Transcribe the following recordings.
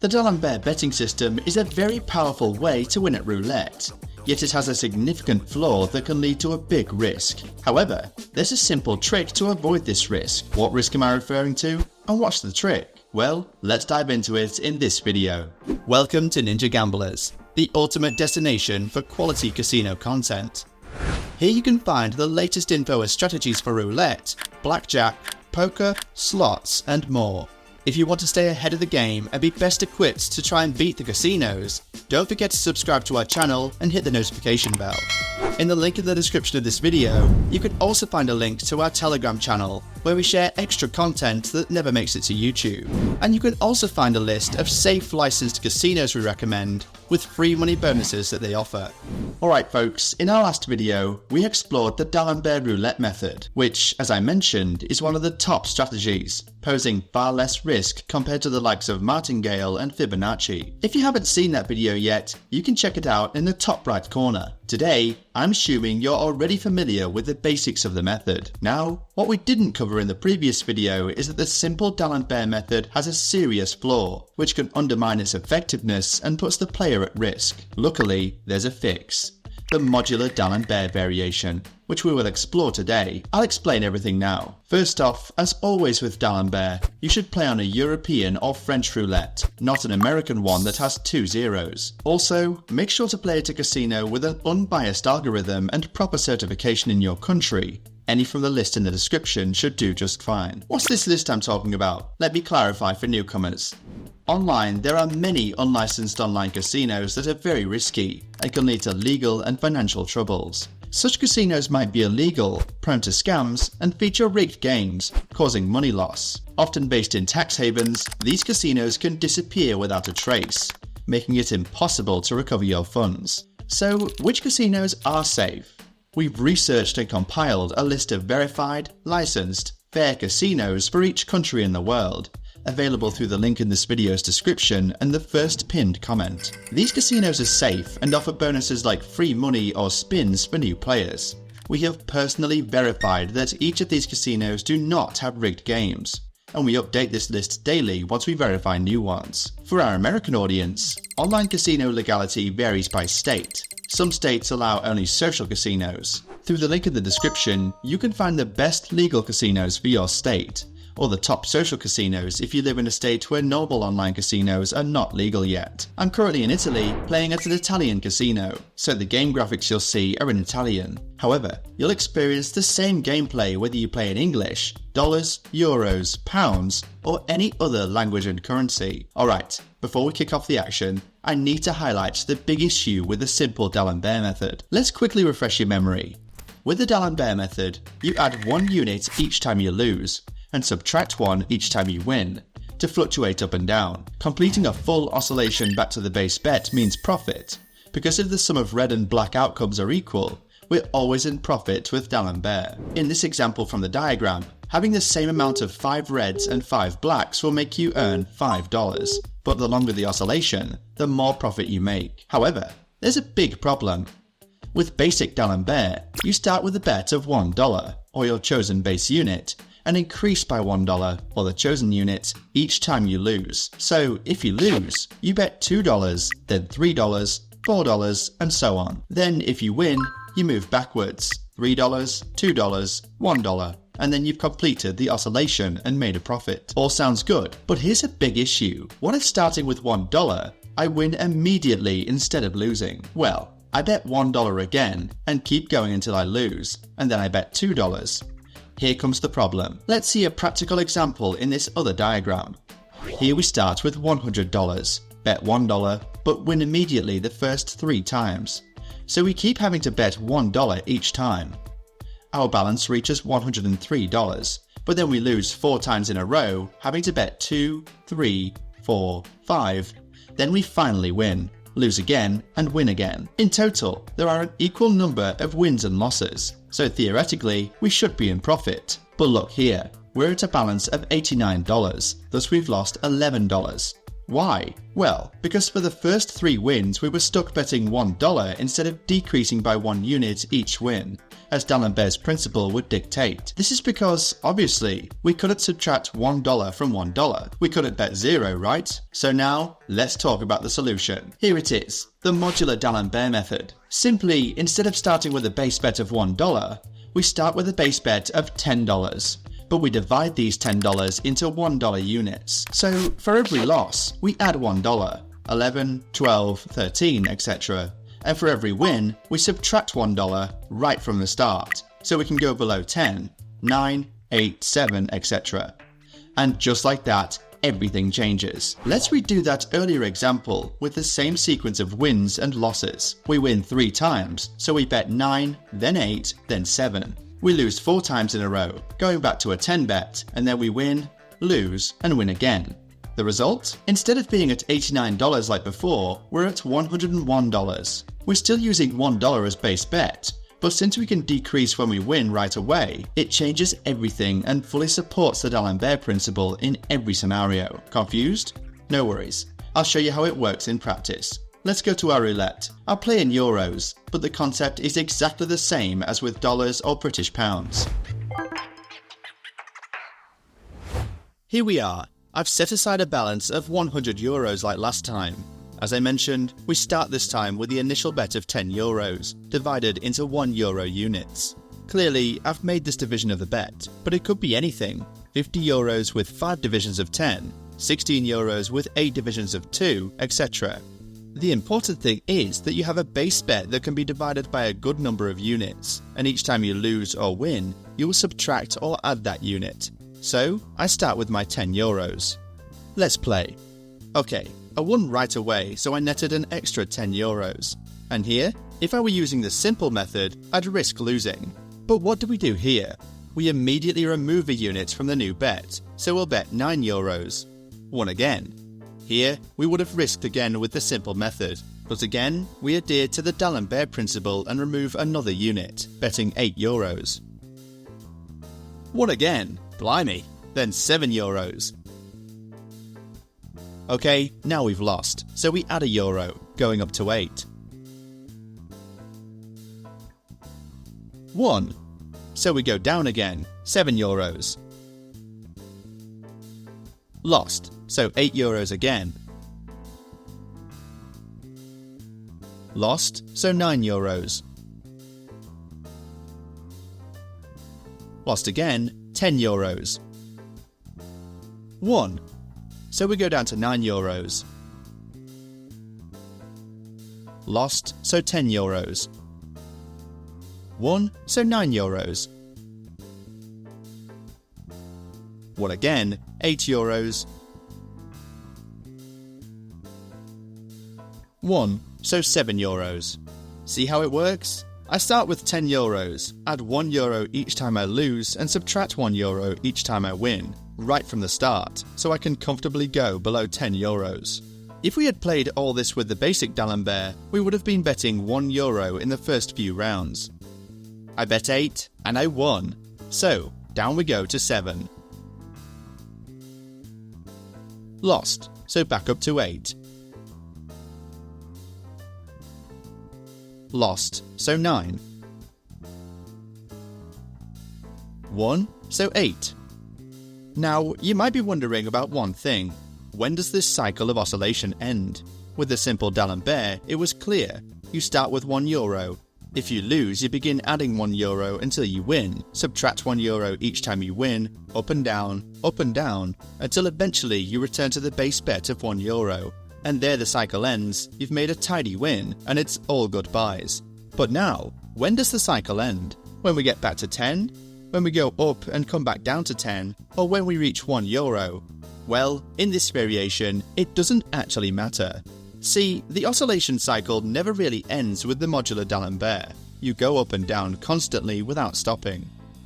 The D'Alembert betting system is a very powerful way to win at roulette, yet it has a significant flaw that can lead to a big risk. However, there's a simple trick to avoid this risk. What risk am I referring to? And what's the trick? Well, let's dive into it in this video. Welcome to Ninja Gamblers, the ultimate destination for quality casino content. Here you can find the latest info and strategies for roulette, blackjack, poker, slots, and more. If you want to stay ahead of the game and be best equipped to try and beat the casinos, don't forget to subscribe to our channel and hit the notification bell. In the link in the description of this video, you can also find a link to our Telegram channel, where we share extra content that never makes it to YouTube. And you can also find a list of safe licensed casinos we recommend, with free money bonuses that they offer. Alright folks, in our last video, we explored the D'Alembert Roulette method, which, as I mentioned, is one of the top strategies, posing far less risk compared to the likes of martingale and Fibonacci. If you haven't seen that video yet, you can check it out in the top right corner. Today, I'm assuming you're already familiar with the basics of the method. Now, what we didn't cover in the previous video is that the simple D'Alembert method has a serious flaw, which can undermine its effectiveness and puts the player at risk. Luckily, there's a fix. The Modular D'Alembert variation, which we will explore today. I'll explain everything now. First off, as always with D'Alembert, you should play on a European or French roulette, not an American one that has 2 zeros. Also, make sure to play at a casino with an unbiased algorithm and proper certification in your country. Any from the list in the description should do just fine. What's this list I'm talking about? Let me clarify for newcomers. Online, there are many unlicensed online casinos that are very risky and can lead to legal and financial troubles. Such casinos might be illegal, prone to scams, and feature rigged games, causing money loss. Often based in tax havens, these casinos can disappear without a trace, making it impossible to recover your funds. So, which casinos are safe? We've researched and compiled a list of verified, licensed, fair casinos for each country in the world, available through the link in this video's description and the first pinned comment. These casinos are safe and offer bonuses like free money or spins for new players. We have personally verified that each of these casinos do not have rigged games, and we update this list daily once we verify new ones. For our American audience, online casino legality varies by state. Some states allow only social casinos. Through the link in the description, you can find the best legal casinos for your state, or the top social casinos if you live in a state where normal online casinos are not legal yet. I'm currently in Italy, playing at an Italian casino, so the game graphics you'll see are in Italian. However, you'll experience the same gameplay whether you play in English, dollars, euros, pounds, or any other language and currency. Alright, before we kick off the action, I need to highlight the big issue with the simple D'Alembert method. Let's quickly refresh your memory. With the D'Alembert method, you add 1 unit each time you lose, and subtract 1 each time you win, to fluctuate up and down. Completing a full oscillation back to the base bet means profit, because if the sum of red and black outcomes are equal, we're always in profit with D'Alembert. In this example from the diagram, having the same amount of 5 reds and 5 blacks will make you earn $5, but the longer the oscillation, the more profit you make. However, there's a big problem. With basic D'Alembert, you start with a bet of $1, or your chosen base unit, and increase by $1, or the chosen unit, each time you lose. So if you lose, you bet $2, then $3, $4, and so on. Then if you win, you move backwards, $3, $2, $1, and then you've completed the oscillation and made a profit. All sounds good, but here's a big issue. What if starting with $1, I win immediately instead of losing? Well, I bet $1 again, and keep going until I lose, and then I bet $2. Here comes the problem. Let's see a practical example in this other diagram. Here we start with $100, bet $1, but win immediately the first 3 times. So we keep having to bet $1 each time. Our balance reaches $103, but then we lose 4 times in a row, having to bet 2, 3, 4, 5. Then we finally win, lose again, and win again. In total, there are an equal number of wins and losses, so theoretically, we should be in profit. But look here, we're at a balance of $89, thus we've lost $11. Why? Well, because for the first 3 wins we were stuck betting $1 instead of decreasing by 1 unit each win, as D'Alembert's principle would dictate. This is because, obviously, we couldn't subtract $1 from $1. We couldn't bet 0, right? So now, let's talk about the solution. Here it is, the Modular D'Alembert method. Simply, instead of starting with a base bet of $1, we start with a base bet of $10. But we divide these $10 into $1 units. So for every loss, we add $1, 11, 12, 13, etc. And for every win, we subtract $1 right from the start, so we can go below 10, 9, 8, 7, etc. And just like that, everything changes. Let's redo that earlier example with the same sequence of wins and losses. We win 3 times, so we bet 9, then 8, then 7. We lose 4 times in a row, going back to a 10 bet, and then we win, lose, and win again. The result? Instead of being at $89 like before, we're at $101. We're still using $1 as base bet, but since we can decrease when we win right away, it changes everything and fully supports the D'Alembert principle in every scenario. Confused? No worries. I'll show you how it works in practice. Let's go to our roulette. I'll play in euros, but the concept is exactly the same as with dollars or British pounds. Here we are. I've set aside a balance of 100 euros like last time. As I mentioned, we start this time with the initial bet of 10 euros, divided into 1 euro units. Clearly, I've made this division of the bet, but it could be anything. 50 euros with 5 divisions of 10, 16 euros with 8 divisions of 2, etc. The important thing is that you have a base bet that can be divided by a good number of units, and each time you lose or win, you will subtract or add that unit. So, I start with my 10 euros. Let's play. Okay, I won right away, so I netted an extra 10 euros. And here, if I were using the simple method, I'd risk losing. But what do we do here? We immediately remove a unit from the new bet, so we'll bet 9 euros. Won again. Here, we would have risked again with the simple method, but again, we adhere to the D'Alembert principle and remove another unit, betting 8 euros. Won again, blimey, then 7 euros. Okay, now we've lost, so we add a euro, going up to 8. Won, so we go down again, 7 euros. Lost, so 8 euros again. Lost, so 9 euros. Lost again, 10 euros. Won, so we go down to 9 euros. Lost, so 10 euros. Won, so 9 euros. Won again, 8 euros. Won, so 7 euros. See how it works? I start with 10 euros, add 1 euro each time I lose, and subtract 1 euro each time I win, right from the start, so I can comfortably go below 10 euros. If we had played all this with the basic D'Alembert, we would have been betting 1 euro in the first few rounds. I bet 8, and I won. So, down we go to 7. Lost, so back up to 8. Lost, so 9. Won, so 8. Now, you might be wondering about one thing. When does this cycle of oscillation end? With the simple D'Alembert, it was clear. You start with 1 euro. If you lose, you begin adding 1 euro until you win, subtract 1 euro each time you win, up and down, until eventually you return to the base bet of 1 euro. And there the cycle ends, you've made a tidy win, and it's all goodbyes. But now, when does the cycle end? When we get back to 10? When we go up and come back down to 10? Or when we reach 1 euro? Well, in this variation, it doesn't actually matter. See, the oscillation cycle never really ends with the Modular D'Alembert. You go up and down constantly without stopping.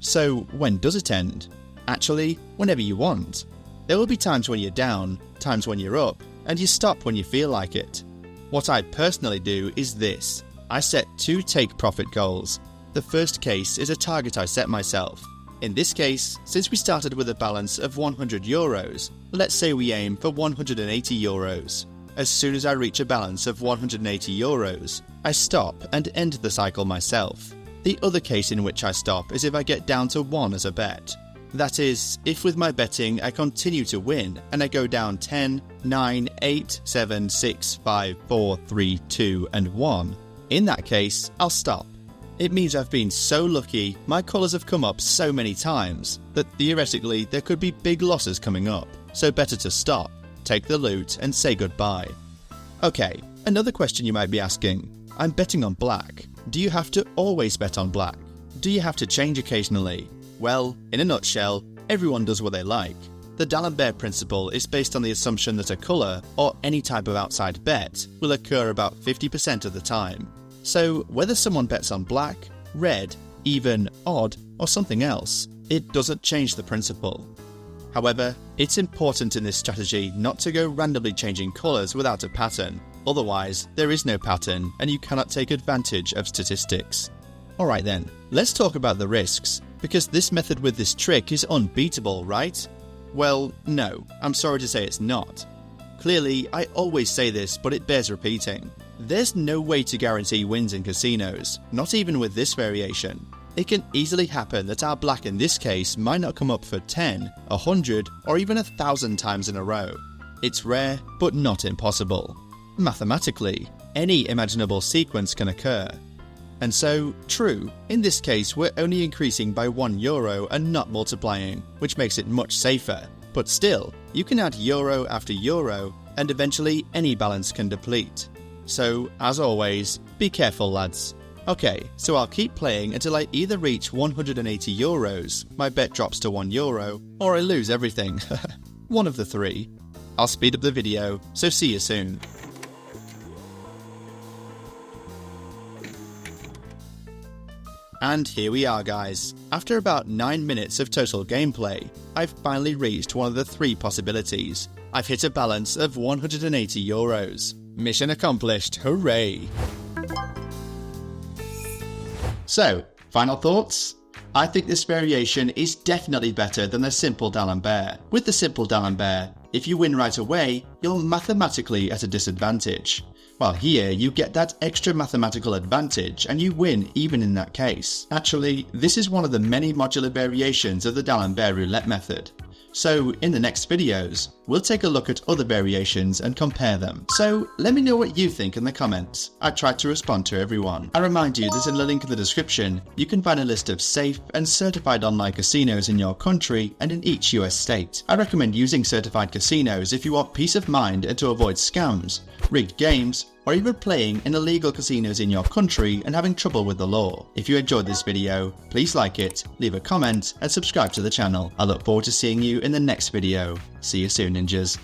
So, when does it end? Actually, whenever you want. There will be times when you're down, times when you're up, and you stop when you feel like it. What I personally do is this. I set 2 take profit goals. The first case is a target I set myself. In this case, since we started with a balance of 100 euros, let's say we aim for 180 euros. As soon as I reach a balance of 180 euros, I stop and end the cycle myself. The other case in which I stop is if I get down to 1 as a bet. That is, if with my betting I continue to win and I go down 10, 9, 8, 7, 6, 5, 4, 3, 2 and 1. In that case, I'll stop. It means I've been so lucky, my colours have come up so many times, that theoretically there could be big losses coming up, so better to stop, take the loot and say goodbye. Okay, another question you might be asking. I'm betting on black. Do you have to always bet on black? Do you have to change occasionally? Well, in a nutshell, everyone does what they like. The D'Alembert principle is based on the assumption that a colour, or any type of outside bet, will occur about 50% of the time. So whether someone bets on black, red, even, odd, or something else, it doesn't change the principle. However, it's important in this strategy not to go randomly changing colours without a pattern, otherwise there is no pattern and you cannot take advantage of statistics. Alright then, let's talk about the risks, because this method with this trick is unbeatable, right? Well, no, I'm sorry to say it's not. Clearly, I always say this, but it bears repeating. There's no way to guarantee wins in casinos, not even with this variation. It can easily happen that our black in this case might not come up for 10, 100, or even 1,000 times in a row. It's rare, but not impossible. Mathematically, any imaginable sequence can occur. And so, true, in this case we're only increasing by €1 and not multiplying, which makes it much safer. But still, you can add euro after euro, and eventually any balance can deplete. So, as always, be careful lads. Okay, so I'll keep playing until I either reach 180 euros, my bet drops to €1, or I lose everything. One of the three. I'll speed up the video, so see you soon. And here we are guys. After about 9 minutes of total gameplay, I've finally reached one of the 3 possibilities. I've hit a balance of 180 euros. Mission accomplished, hooray! So, final thoughts? I think this variation is definitely better than the simple D'Alembert. With the simple D'Alembert, if you win right away, you're mathematically at a disadvantage. While here, you get that extra mathematical advantage and you win even in that case. Actually, this is one of the many modular variations of the D'Alembert roulette method. So, in the next videos, we'll take a look at other variations and compare them. So, let me know what you think in the comments. I tried to respond to everyone. I remind you that in the link in the description, you can find a list of safe and certified online casinos in your country and in each US state. I recommend using certified casinos if you want peace of mind and to avoid scams, rigged games, or even playing in illegal casinos in your country and having trouble with the law. If you enjoyed this video, please like it, leave a comment, and subscribe to the channel. I look forward to seeing you in the next video. See you soon, ninjas.